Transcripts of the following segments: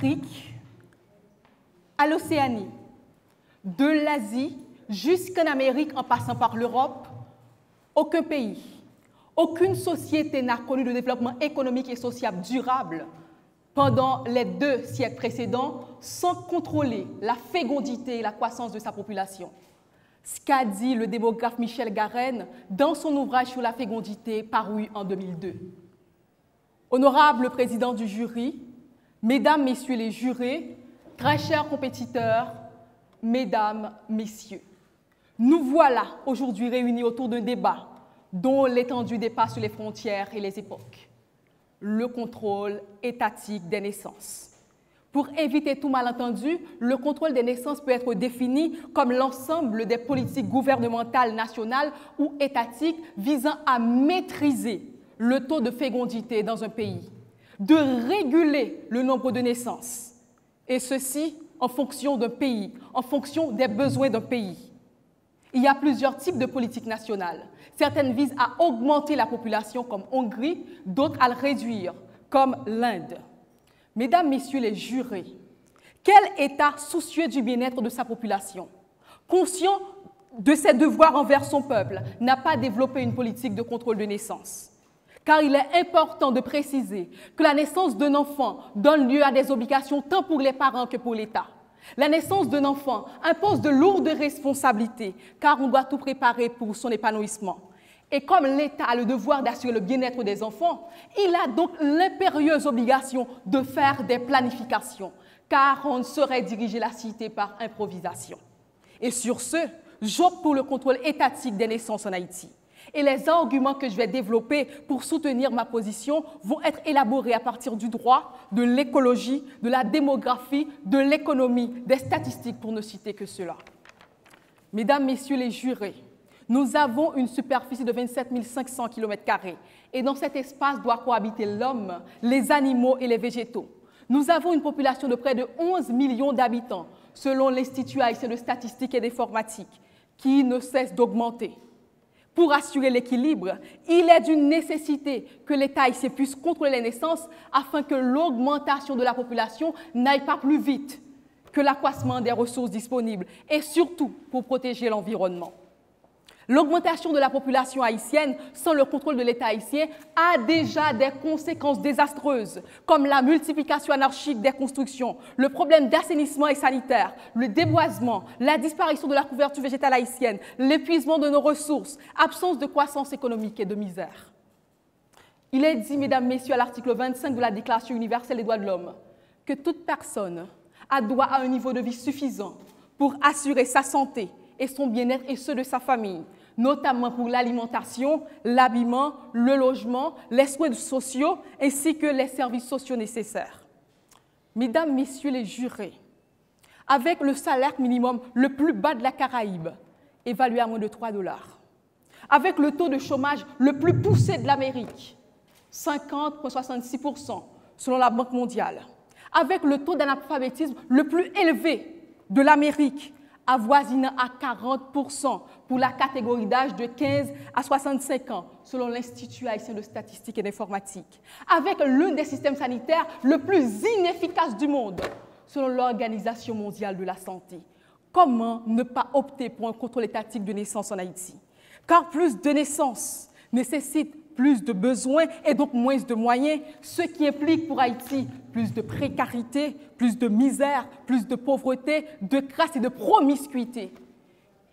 l'Afrique à l'Océanie, de l'Asie jusqu'en Amérique en passant par l'Europe, aucun pays, aucune société n'a connu de développement économique et social durable pendant les 2 siècles précédents sans contrôler la fécondité et la croissance de sa population. Ce qu'a dit le démographe Michel Garenne dans son ouvrage sur la fécondité paru en 2002. Honorable président du jury, mesdames, messieurs les jurés, très chers compétiteurs, mesdames, messieurs, nous voilà aujourd'hui réunis autour d'un débat dont l'étendue dépasse les frontières et les époques. Le contrôle étatique des naissances. Pour éviter tout malentendu, le contrôle des naissances peut être défini comme l'ensemble des politiques gouvernementales nationales ou étatiques visant à maîtriser le taux de fécondité dans un pays, de réguler le nombre de naissances, et ceci en fonction d'un pays, en fonction des besoins d'un pays. Il y a plusieurs types de politiques nationales. Certaines visent à augmenter la population, comme Hongrie, d'autres à le réduire, comme l'Inde. Mesdames, messieurs les jurés, quel État soucieux du bien-être de sa population, conscient de ses devoirs envers son peuple, n'a pas développé une politique de contrôle de naissance? Car il est important de préciser que la naissance d'un enfant donne lieu à des obligations tant pour les parents que pour l'État. La naissance d'un enfant impose de lourdes responsabilités, car on doit tout préparer pour son épanouissement. Et comme l'État a le devoir d'assurer le bien-être des enfants, il a donc l'impérieuse obligation de faire des planifications, car on ne saurait diriger la cité par improvisation. Et sur ce, j'opte pour le contrôle étatique des naissances en Haïti. Et les arguments que je vais développer pour soutenir ma position vont être élaborés à partir du droit, de l'écologie, de la démographie, de l'économie, des statistiques, pour ne citer que cela. Mesdames, messieurs les jurés, nous avons une superficie de 27 500 km² et dans cet espace doit cohabiter l'homme, les animaux et les végétaux. Nous avons une population de près de 11 millions d'habitants, selon l'Institut haïtien de statistique et d'informatique, qui ne cesse d'augmenter. Pour assurer l'équilibre, il est d'une nécessité que l'État haïtien puisse contrôler les naissances afin que l'augmentation de la population n'aille pas plus vite que l'accroissement des ressources disponibles et surtout pour protéger l'environnement. L'augmentation de la population haïtienne sans le contrôle de l'État haïtien a déjà des conséquences désastreuses, comme la multiplication anarchique des constructions, le problème d'assainissement et sanitaire, le déboisement, la disparition de la couverture végétale haïtienne, l'épuisement de nos ressources, absence de croissance économique et de misère. Il est dit, mesdames, messieurs, à l'article 25 de la Déclaration universelle des droits de l'homme, que toute personne a droit à un niveau de vie suffisant pour assurer sa santé et son bien-être et ceux de sa famille, notamment pour l'alimentation, l'habillement, le logement, les soins sociaux ainsi que les services sociaux nécessaires. Mesdames, messieurs les jurés, avec le salaire minimum le plus bas de la Caraïbe, évalué à moins de 3 $, avec le taux de chômage le plus poussé de l'Amérique, 50,66% selon la Banque mondiale, avec le taux d'analphabétisme le plus élevé de l'Amérique, avoisinant à 40% pour la catégorie d'âge de 15 à 65 ans, selon l'Institut haïtien de statistique et d'informatique, avec l'un des systèmes sanitaires le plus inefficace du monde, selon l'Organisation mondiale de la santé. Comment ne pas opter pour un contrôle étatique de naissance en Haïti? Car plus de naissances nécessitent plus de besoins et donc moins de moyens, ce qui implique pour Haïti plus de précarité, plus de misère, plus de pauvreté, de crasse et de promiscuité.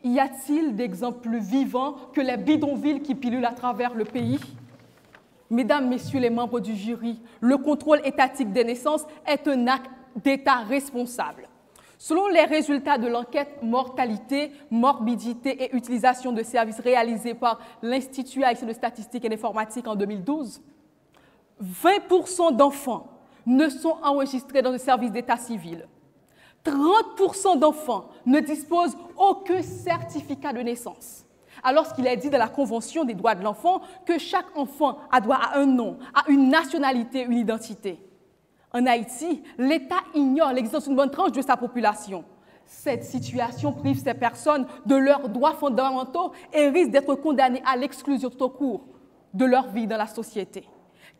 Y a-t-il d'exemples plus vivants que les bidonvilles qui pilulent à travers le pays? Mesdames, messieurs les membres du jury, le contrôle étatique des naissances est un acte d'État responsable. Selon les résultats de l'enquête mortalité, morbidité et utilisation de services réalisés par l'Institut haïtien de statistique et d'informatique en 2012, 20% d'enfants ne sont enregistrés dans le service d'état civil. 30% d'enfants ne disposent aucun certificat de naissance. Alors qu'il est dit dans la Convention des droits de l'enfant que chaque enfant a droit à un nom, à une nationalité, une identité. En Haïti, l'État ignore l'existence d'une bonne tranche de sa population. Cette situation prive ces personnes de leurs droits fondamentaux et risque d'être condamnées à l'exclusion tout au cours de leur vie dans la société.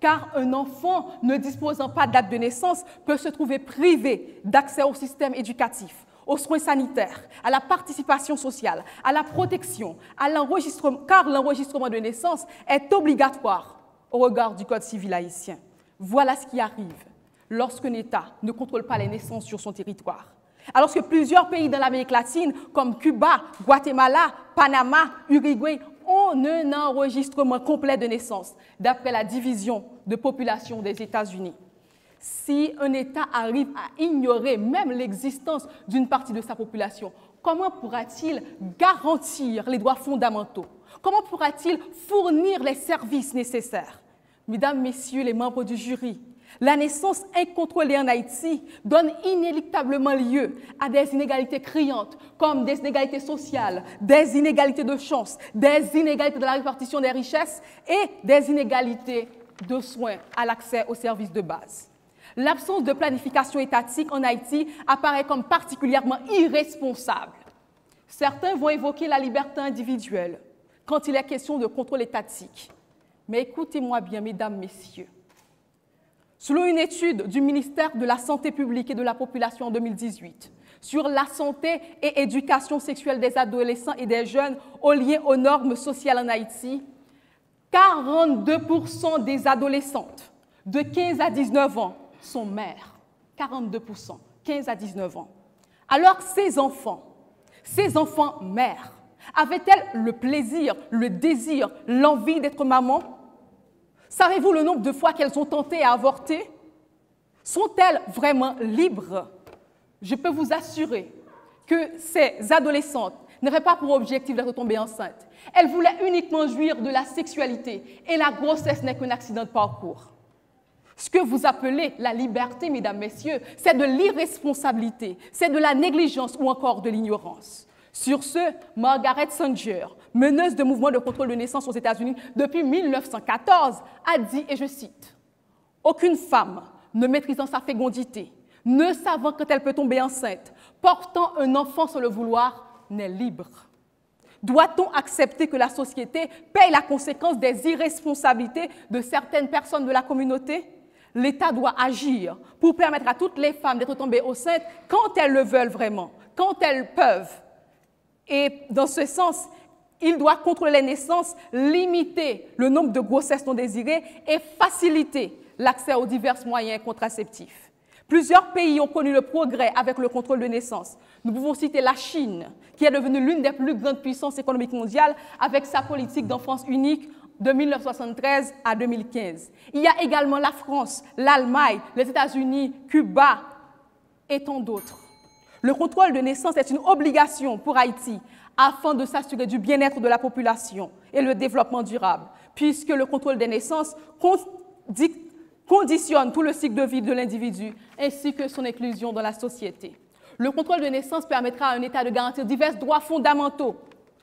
car un enfant ne disposant pas de date de naissance peut se trouver privé d'accès au système éducatif, aux soins sanitaires, à la participation sociale, à la protection, à l'enregistrement, car l'enregistrement de naissance est obligatoire au regard du Code civil haïtien. Voilà ce qui arrive lorsqu'un État ne contrôle pas les naissances sur son territoire. Alors que plusieurs pays dans l'Amérique latine, comme Cuba, Guatemala, Panama, Uruguay, ont un enregistrement complet de naissance, d'après la division de population des États-Unis. Si un État arrive à ignorer même l'existence d'une partie de sa population, comment pourra-t-il garantir les droits fondamentaux? Comment pourra-t-il fournir les services nécessaires? Mesdames, Messieurs les membres du jury, la naissance incontrôlée en Haïti donne inéluctablement lieu à des inégalités criantes, comme des inégalités sociales, des inégalités de chance, des inégalités de la répartition des richesses et des inégalités de soins à l'accès aux services de base. L'absence de planification étatique en Haïti apparaît comme particulièrement irresponsable. Certains vont évoquer la liberté individuelle quand il est question de contrôle étatique. Mais écoutez-moi bien, mesdames, messieurs. Selon une étude du ministère de la Santé publique et de la population en 2018 sur la santé et éducation sexuelle des adolescents et des jeunes au lien aux normes sociales en Haïti, 42% des adolescentes de 15 à 19 ans sont mères. 42%, 15 à 19 ans. Alors ces enfants mères, avaient-elles le plaisir, le désir, l'envie d'être maman? Savez-vous le nombre de fois qu'elles ont tenté à avorter? Sont-elles vraiment libres? Je peux vous assurer que ces adolescentes n'avaient pas pour objectif d'être tombées enceintes. Elles voulaient uniquement jouir de la sexualité et la grossesse n'est qu'un accident de parcours. Ce que vous appelez la liberté, mesdames, messieurs, c'est de l'irresponsabilité, c'est de la négligence ou encore de l'ignorance. Sur ce, Margaret Sanger, meneuse de mouvements de contrôle de naissance aux États-Unis depuis 1914, a dit, et je cite, « Aucune femme ne maîtrisant sa fécondité, ne savant quand elle peut tomber enceinte, portant un enfant sans le vouloir, n'est libre. » Doit-on accepter que la société paye la conséquence des irresponsabilités de certaines personnes de la communauté? L'État doit agir pour permettre à toutes les femmes d'être tombées enceintes quand elles le veulent vraiment, quand elles peuvent. Et dans ce sens, il doit contrôler les naissances, limiter le nombre de grossesses non désirées et faciliter l'accès aux divers moyens contraceptifs. Plusieurs pays ont connu le progrès avec le contrôle de naissance. Nous pouvons citer la Chine, qui est devenue l'une des plus grandes puissances économiques mondiales avec sa politique d'enfance unique de 1973 à 2015. Il y a également la France, l'Allemagne, les États-Unis, Cuba et tant d'autres. Le contrôle de naissance est une obligation pour Haïti afin de s'assurer du bien-être de la population et le développement durable, puisque le contrôle des naissances conditionne tout le cycle de vie de l'individu ainsi que son inclusion dans la société. Le contrôle de naissance permettra à un État de garantir divers droits fondamentaux.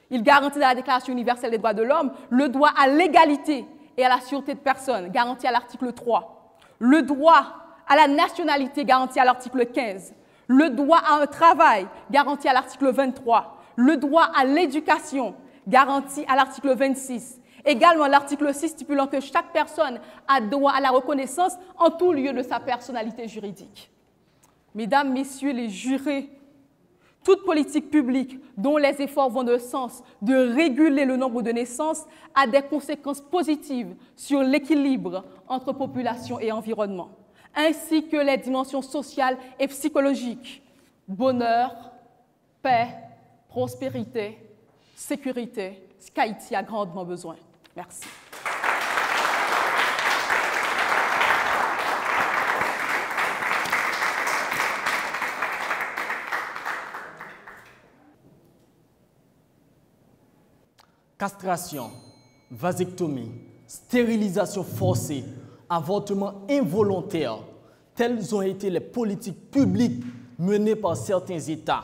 Il garantit dans la Déclaration universelle des droits de l'homme le droit à l'égalité et à la sûreté de personne, garanti à l'article 3, le droit à la nationalité, garanti à l'article 15, le droit à un travail, garanti à l'article 23, le droit à l'éducation, garanti à l'article 26. Également, l'article 6 stipulant que chaque personne a droit à la reconnaissance en tout lieu de sa personnalité juridique. Mesdames, Messieurs les jurés, toute politique publique dont les efforts vont dans le sens de réguler le nombre de naissances a des conséquences positives sur l'équilibre entre population et environnement, ainsi que les dimensions sociales et psychologiques, bonheur, paix, prospérité, sécurité, ce qu'Haïti a grandement besoin. Merci. Castration, vasectomie, stérilisation forcée, avortement involontaire, telles ont été les politiques publiques menées par certains États,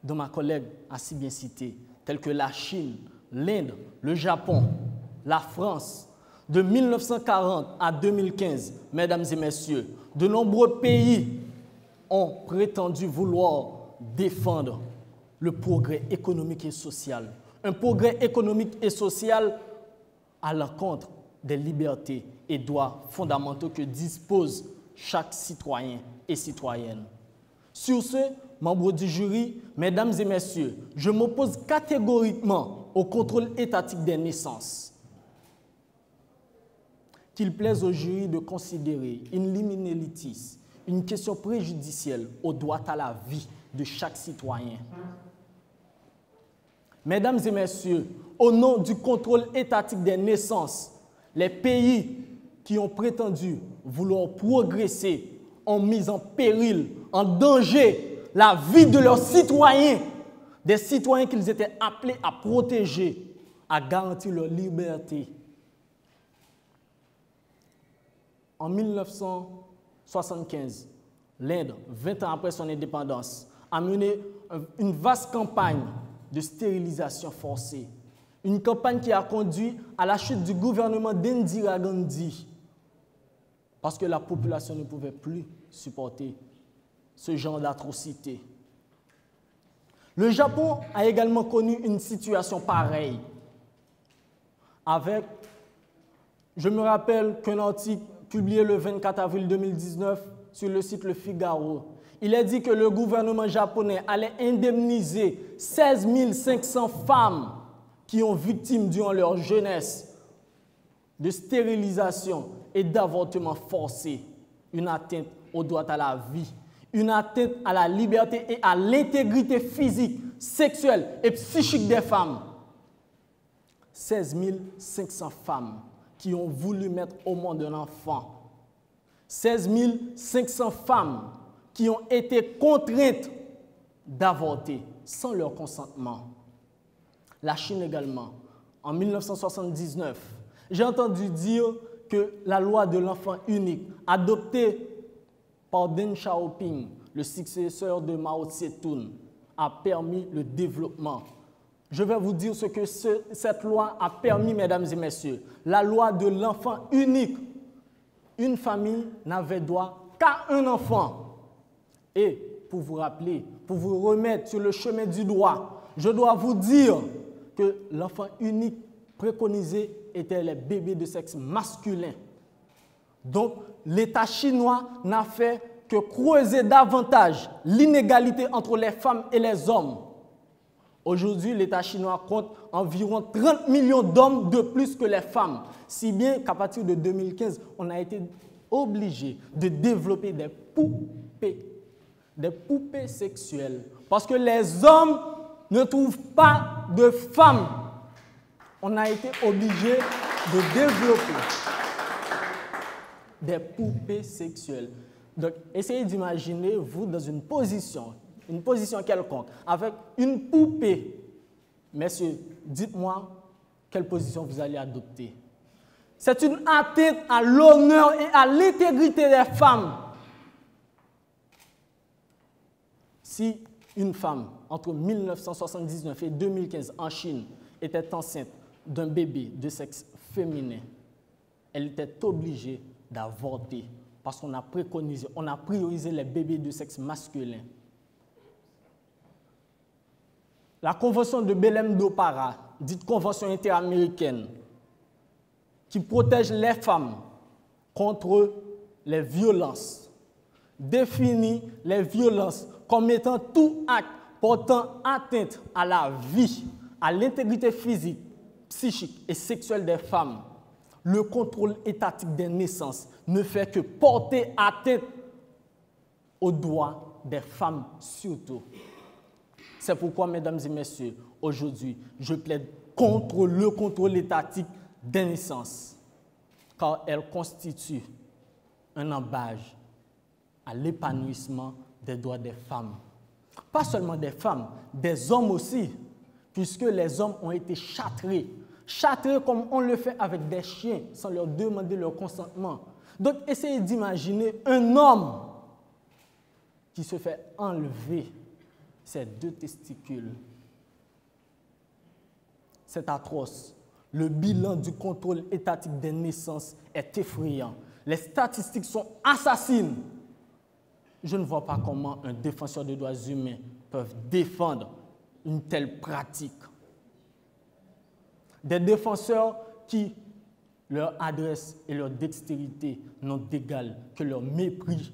dont ma collègue a si bien cité, tels que la Chine, l'Inde, le Japon, la France. De 1940 à 2015, mesdames et messieurs, de nombreux pays ont prétendu vouloir défendre le progrès économique et social. Un progrès économique et social à l'encontre des libertés et droits fondamentaux que dispose chaque citoyen et citoyenne. Sur ce, membres du jury, mesdames et messieurs, je m'oppose catégoriquement au contrôle étatique des naissances. Qu'il plaise au jury de considérer in limine litis, une question préjudicielle au droit à la vie de chaque citoyen. Mesdames et messieurs, au nom du contrôle étatique des naissances, les pays qui ont prétendu vouloir progresser ont mis en péril, en danger, la vie de leurs citoyens, des citoyens qu'ils étaient appelés à protéger, à garantir leur liberté. En 1975, l'Inde, 20 ans après son indépendance, a mené une vaste campagne de stérilisation forcée. Une campagne qui a conduit à la chute du gouvernement d'Indira Gandhi parce que la population ne pouvait plus supporter ce genre d'atrocité. Le Japon a également connu une situation pareille. Je me rappelle qu'un article publié le 24 avril 2019 sur le site Le Figaro, il est dit que le gouvernement japonais allait indemniser 16 500 femmes qui ont victimes durant leur jeunesse de stérilisation et d'avortement forcé, une atteinte au droit à la vie, une atteinte à la liberté et à l'intégrité physique, sexuelle et psychique des femmes. 16 500 femmes qui ont voulu mettre au monde un enfant. 16 500 femmes qui ont été contraintes d'avorter sans leur consentement. La Chine également, en 1979, j'ai entendu dire que la loi de l'enfant unique, adoptée par Deng Xiaoping, le successeur de Mao Tse-tung, a permis le développement. Je vais vous dire ce que cette loi a permis, mesdames et messieurs. La loi de l'enfant unique. Une famille n'avait droit qu'à un enfant. Et pour vous rappeler, pour vous remettre sur le chemin du droit, je dois vous dire que l'enfant unique préconisé était les bébés de sexe masculin. Donc, l'État chinois n'a fait que creuser davantage l'inégalité entre les femmes et les hommes. Aujourd'hui, l'État chinois compte environ 30 millions d'hommes de plus que les femmes, si bien qu'à partir de 2015, on a été obligé de développer des poupées sexuelles, parce que les hommes ne trouvent pas de femmes. On a été obligé de développer des poupées sexuelles. Donc, essayez d'imaginer, vous, dans une position quelconque, avec une poupée. Messieurs, dites-moi quelle position vous allez adopter. C'est une atteinte à l'honneur et à l'intégrité des femmes. Si une femme, entre 1979 et 2015 en Chine, était enceinte d'un bébé de sexe féminin, elle était obligée d'avorter parce qu'on a préconisé, on a priorisé les bébés de sexe masculin. La Convention de Belém do Pará, dite Convention interaméricaine, qui protège les femmes contre les violences, définit les violences comme étant tout acte portant atteinte à la vie, à l'intégrité physique, psychique et sexuelle des femmes. Le contrôle étatique des naissances ne fait que porter atteinte aux droits des femmes surtout. C'est pourquoi, mesdames et messieurs, aujourd'hui, je plaide contre le contrôle étatique des naissances, car elle constitue un embâche à l'épanouissement des droits des femmes. Pas seulement des femmes, des hommes aussi, puisque les hommes ont été châtrés comme on le fait avec des chiens, sans leur demander leur consentement. Donc, essayez d'imaginer un homme qui se fait enlever ses 2 testicules. C'est atroce. Le bilan du contrôle étatique des naissances est effrayant. Les statistiques sont assassines. Je ne vois pas comment un défenseur des droits humains peut défendre une telle pratique. Des défenseurs qui leur adresse et leur dextérité n'ont d'égal que leur mépris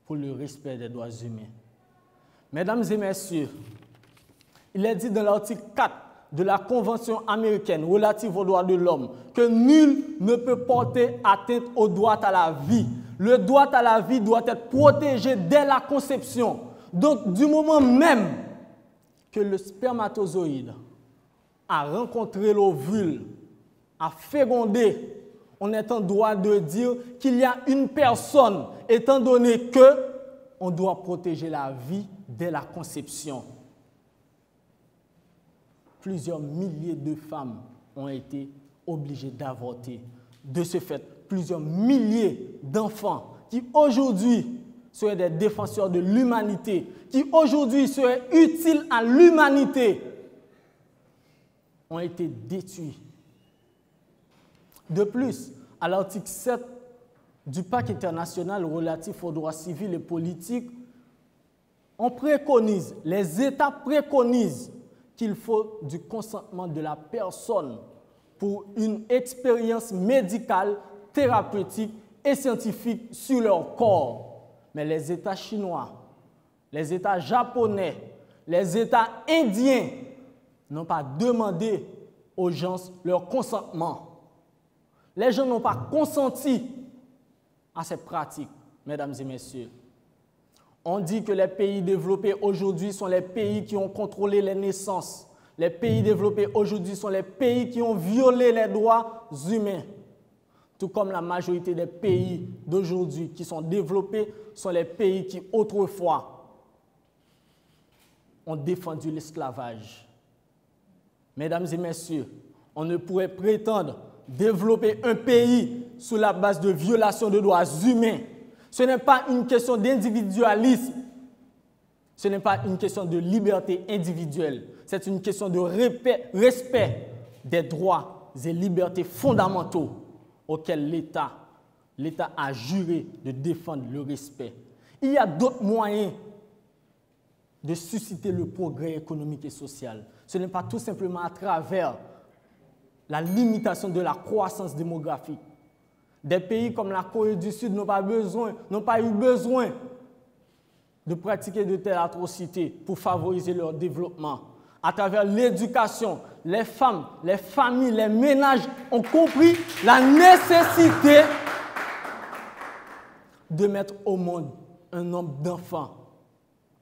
pour le respect des droits humains. Mesdames et messieurs, il est dit dans l'article 4 de la Convention américaine relative aux droits de l'homme que nul ne peut porter atteinte au droit à la vie. Le droit à la vie doit être protégé dès la conception. Donc, du moment même que le spermatozoïde a rencontré l'ovule, a fécondé, on est en droit de dire qu'il y a une personne, étant donné que on doit protéger la vie dès la conception. Plusieurs milliers de femmes ont été obligées d'avorter. De ce fait, plusieurs milliers d'enfants qui aujourd'hui seraient des défenseurs de l'humanité, qui aujourd'hui seraient utiles à l'humanité, ont été détruits. De plus, à l'article 7 du Pacte international relatif aux droits civils et politiques, on préconise, les États préconisent qu'il faut du consentement de la personne pour une expérience médicale, thérapeutique et scientifique sur leur corps. Mais les États chinois, les États japonais, les États indiens n'ont pas demandé aux gens leur consentement. Les gens n'ont pas consenti à ces pratiques, mesdames et messieurs. On dit que les pays développés aujourd'hui sont les pays qui ont contrôlé les naissances. Les pays développés aujourd'hui sont les pays qui ont violé les droits humains. Tout comme la majorité des pays d'aujourd'hui qui sont développés sont les pays qui autrefois ont défendu l'esclavage. Mesdames et messieurs, on ne pourrait prétendre développer un pays sous la base de violation de droits humains. Ce n'est pas une question d'individualisme. Ce n'est pas une question de liberté individuelle. C'est une question de respect des droits et libertés fondamentaux auxquels l'État a juré de défendre le respect. Il y a d'autres moyens de susciter le progrès économique et social. Ce n'est pas tout simplement à travers la limitation de la croissance démographique. Des pays comme la Corée du Sud n'ont pas eu besoin de pratiquer de telles atrocités pour favoriser leur développement. À travers l'éducation, les femmes, les familles, les ménages ont compris la nécessité de mettre au monde un nombre d'enfants.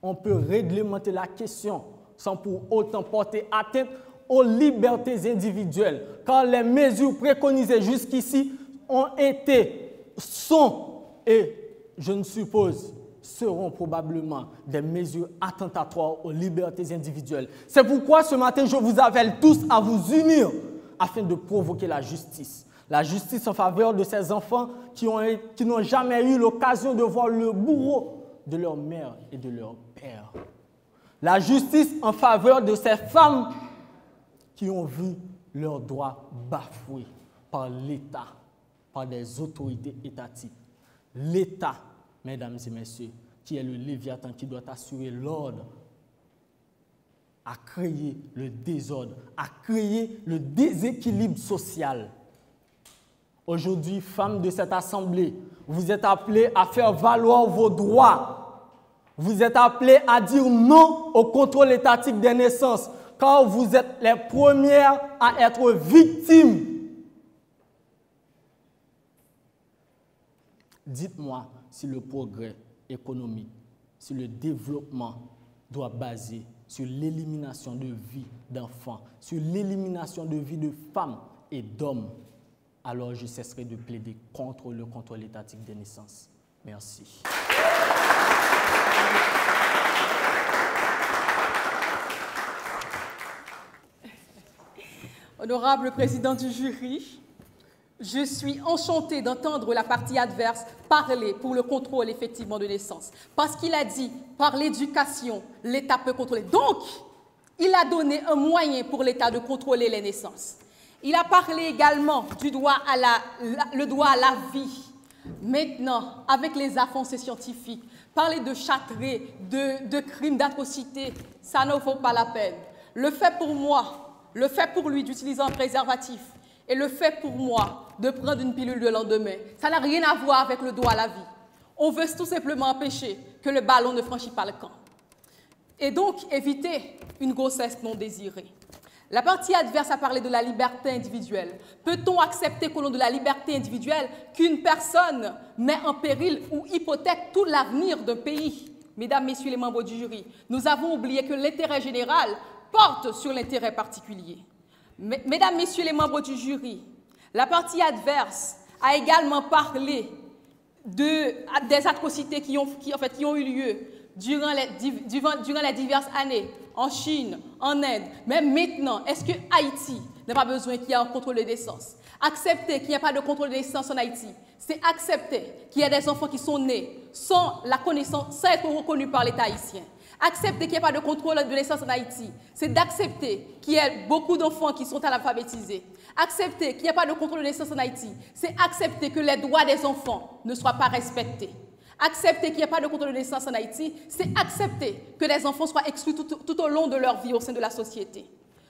On peut réglementer la question sans pour autant porter atteinte aux libertés individuelles, car les mesures préconisées jusqu'ici ont été, sont et, je ne suppose, seront probablement des mesures attentatoires aux libertés individuelles. C'est pourquoi ce matin, je vous appelle tous à vous unir afin de provoquer la justice. La justice en faveur de ces enfants qui n'ont jamais eu l'occasion de voir le bourreau de leur mère et de leur père. La justice en faveur de ces femmes qui ont vu leurs droits bafoués par l'État, par des autorités étatiques. L'État, mesdames et messieurs, qui est le Léviathan qui doit assurer l'ordre, a créé le désordre, a créé le déséquilibre social. Aujourd'hui, femmes de cette assemblée, vous êtes appelées à faire valoir vos droits. Vous êtes appelées à dire non au contrôle étatique des naissances, car vous êtes les premières à être victimes. Dites-moi si le progrès économique, si le développement doit baser sur l'élimination de vies d'enfants, sur l'élimination de vies de femmes et d'hommes, alors je cesserai de plaider contre le contrôle étatique des naissances. Merci. Honorable président du jury, je suis enchantée d'entendre la partie adverse parler pour le contrôle effectivement de naissance. Parce qu'il a dit, par l'éducation, l'État peut contrôler. Donc, il a donné un moyen pour l'État de contrôler les naissances. Il a parlé également du droit le droit à la vie. Maintenant, avec les avancées scientifiques, parler de châterer, de crimes, d'atrocités, ça ne vaut pas la peine. Le fait pour moi, le fait pour lui d'utiliser un préservatif Et le fait pour moi de prendre une pilule le lendemain, ça n'a rien à voir avec le droit à la vie. On veut tout simplement empêcher que le ballon ne franchisse pas le camp. Et donc, éviter une grossesse non désirée. La partie adverse a parlé de la liberté individuelle. Peut-on accepter qu'au nom de la liberté individuelle, qu'une personne met en péril ou hypothèque tout l'avenir d'un pays? Mesdames, Messieurs les membres du jury, nous avons oublié que l'intérêt général porte sur l'intérêt particulier. Mesdames, Messieurs les membres du jury, la partie adverse a également parlé des atrocités qui ont eu lieu durant les diverses années en Chine, en Inde. Même maintenant, est-ce que Haïti n'a pas besoin qu'il y ait un contrôle de naissance? Accepter qu'il n'y ait pas de contrôle de naissance en Haïti, c'est accepter qu'il y ait des enfants qui sont nés sans la connaissance, sans être reconnus par l'État haïtien. Accepter qu'il n'y ait pas de contrôle de naissance en Haïti, c'est d'accepter qu'il y ait beaucoup d'enfants qui sont analphabétisés. Accepter qu'il n'y ait pas de contrôle de naissance en Haïti, c'est accepter que les droits des enfants ne soient pas respectés. Accepter qu'il n'y ait pas de contrôle de naissance en Haïti, c'est accepter que les enfants soient exclus tout au long de leur vie au sein de la société.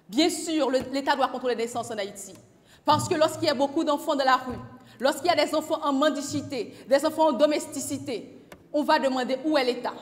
Bien sûr, l'État doit contrôler les naissances en Haïti. Parce que lorsqu'il y a beaucoup d'enfants dans la rue, lorsqu'il y a des enfants en mendicité, des enfants en domesticité, on va demander où est l'État.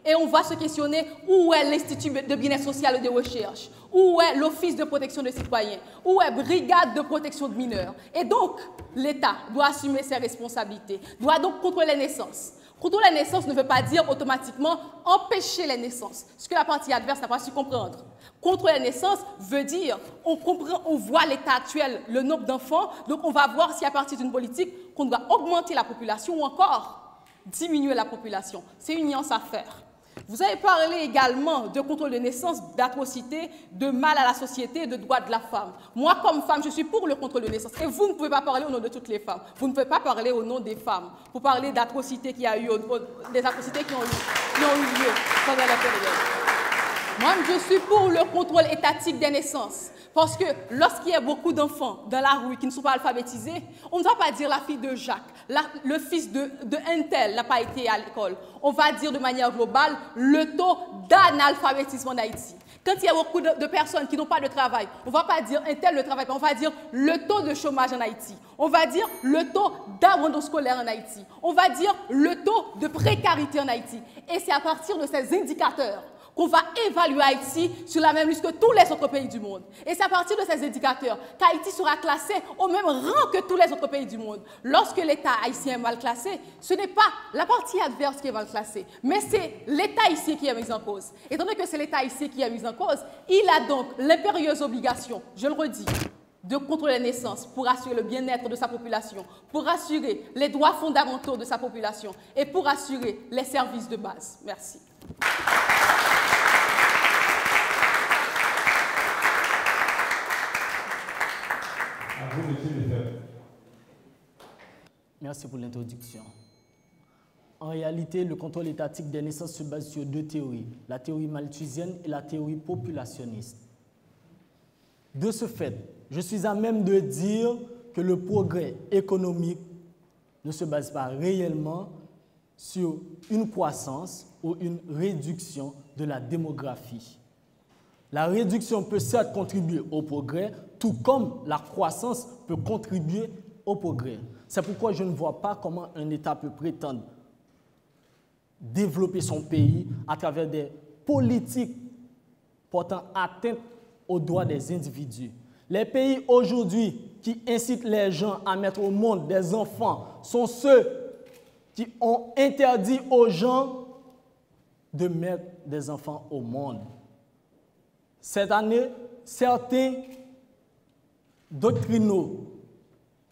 Et on va se questionner où est l'Institut de bien-être social et de recherche, où est l'Office de protection des citoyens, où est Brigade de protection de mineurs. Et donc, l'État doit assumer ses responsabilités, doit donc contrôler les naissances. Contrôler les naissances ne veut pas dire automatiquement empêcher les naissances, ce que la partie adverse n'a pas su comprendre. Contrôler les naissances veut dire on voit l'état actuel, le nombre d'enfants, donc on va voir si à partir d'une politique qu'on doit augmenter la population ou encore diminuer la population. C'est une nuance à faire. Vous avez parlé également de contrôle de naissance, d'atrocité, de mal à la société, de droits de la femme. Moi, comme femme, je suis pour le contrôle de naissance. Et vous ne pouvez pas parler au nom de toutes les femmes. Vous ne pouvez pas parler au nom des femmes. Vous parlez d'atrocités des atrocités qui ont eu lieu pendant la période. Moi, je suis pour le contrôle étatique des naissances. Parce que lorsqu'il y a beaucoup d'enfants dans la rue qui ne sont pas alphabétisés, on ne va pas dire la fille de Jacques, le fils de un tel n'a pas été à l'école. On va dire de manière globale le taux d'analphabétisme en Haïti. Quand il y a beaucoup de personnes qui n'ont pas de travail, on ne va pas dire un tel ne travaille pas, on va dire le taux de chômage en Haïti. On va dire le taux d'abandon scolaire en Haïti. On va dire le taux de précarité en Haïti. Et c'est à partir de ces indicateurs qu'on va évaluer Haïti sur la même liste que tous les autres pays du monde. Et c'est à partir de ces indicateurs qu'Haïti sera classé au même rang que tous les autres pays du monde. Lorsque l'État haïtien est mal classé, ce n'est pas la partie adverse qui est mal classée, mais c'est l'État haïtien qui est mis en cause. Étant donné que c'est l'État haïtien qui est mis en cause, il a donc l'impérieuse obligation, je le redis, de contrôler les naissances pour assurer le bien-être de sa population, pour assurer les droits fondamentaux de sa population et pour assurer les services de base. Merci. Merci pour l'introduction. En réalité, le contrôle étatique des naissances se base sur deux théories, la théorie malthusienne et la théorie populationniste. De ce fait, je suis à même de dire que le progrès économique ne se base pas réellement sur une croissance ou une réduction de la démographie. La réduction peut certes contribuer au progrès, tout comme la croissance peut contribuer au progrès. C'est pourquoi je ne vois pas comment un État peut prétendre développer son pays à travers des politiques portant atteinte aux droits des individus. Les pays aujourd'hui qui incitent les gens à mettre au monde des enfants sont ceux qui ont interdit aux gens de mettre des enfants au monde. Cette année, certains doctrinaux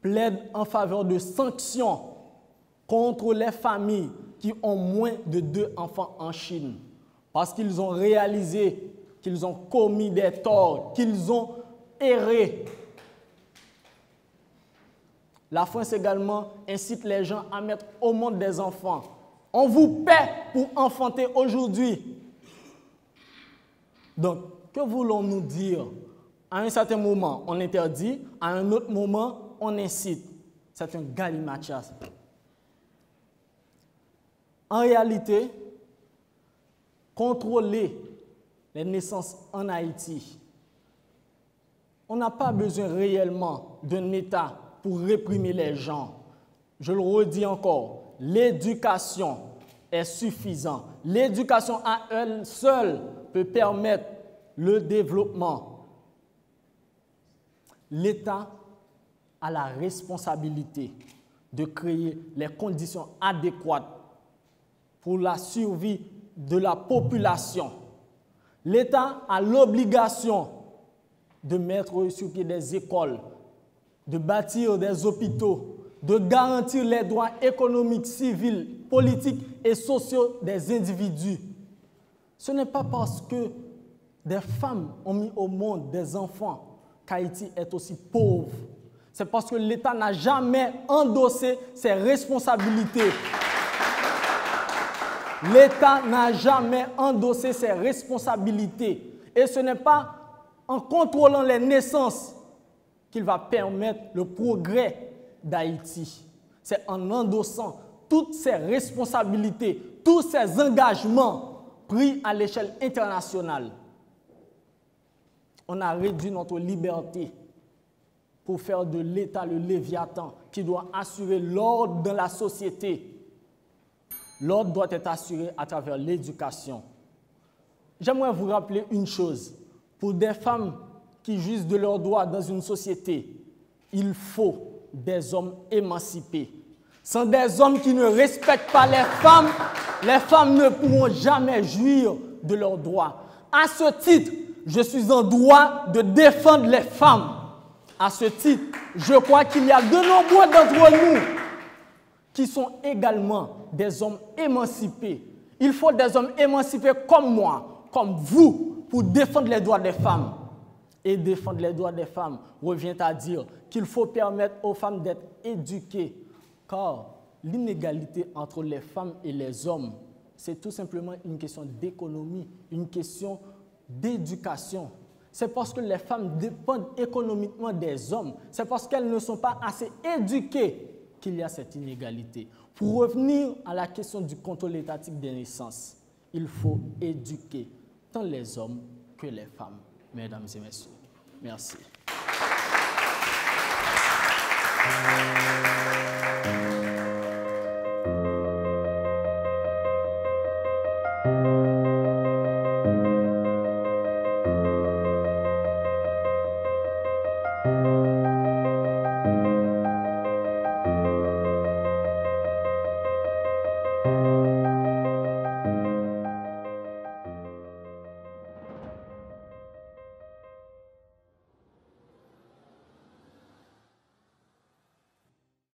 plaident en faveur de sanctions contre les familles qui ont moins de 2 enfants en Chine parce qu'ils ont réalisé qu'ils ont commis des torts, qu'ils ont erré. La France également incite les gens à mettre au monde des enfants. On vous paie pour enfanter aujourd'hui. Donc, que voulons-nous dire? À un certain moment, on interdit, à un autre moment, on incite. C'est un galimatias. En réalité, contrôler les naissances en Haïti, On n'a pas besoin réellement d'un État pour réprimer les gens. Je le redis encore, l'éducation est suffisante. L'éducation à elle seule peut permettre le développement. L'État a la responsabilité de créer les conditions adéquates pour la survie de la population. L'État a l'obligation de mettre sur pied des écoles, de bâtir des hôpitaux, de garantir les droits économiques, civils, politiques et sociaux des individus. Ce n'est pas parce que des femmes ont mis au monde des enfants qu'Haïti est aussi pauvre. C'est parce que l'État n'a jamais endossé ses responsabilités. L'État n'a jamais endossé ses responsabilités. Et ce n'est pas en contrôlant les naissances qu'il va permettre le progrès d'Haïti. C'est en endossant toutes ces responsabilités, tous ces engagements pris à l'échelle internationale. On a réduit notre liberté pour faire de l'État le Léviathan qui doit assurer l'ordre dans la société. L'ordre doit être assuré à travers l'éducation. J'aimerais vous rappeler une chose. Pour des femmes qui jouissent de leurs droits dans une société, il faut des hommes émancipés. Sans des hommes qui ne respectent pas les femmes ne pourront jamais jouir de leurs droits. À ce titre, je suis en droit de défendre les femmes. À ce titre, je crois qu'il y a de nombreux d'entre nous qui sont également des hommes émancipés. Il faut des hommes émancipés comme moi, comme vous, pour défendre les droits des femmes. Et défendre les droits des femmes revient à dire qu'il faut permettre aux femmes d'être éduquées. Car l'inégalité entre les femmes et les hommes, c'est tout simplement une question d'économie, une question d'éducation. C'est parce que les femmes dépendent économiquement des hommes. C'est parce qu'elles ne sont pas assez éduquées qu'il y a cette inégalité. Pour revenir à la question du contrôle étatique des naissances, il faut éduquer tant les hommes que les femmes. Mesdames et messieurs, merci.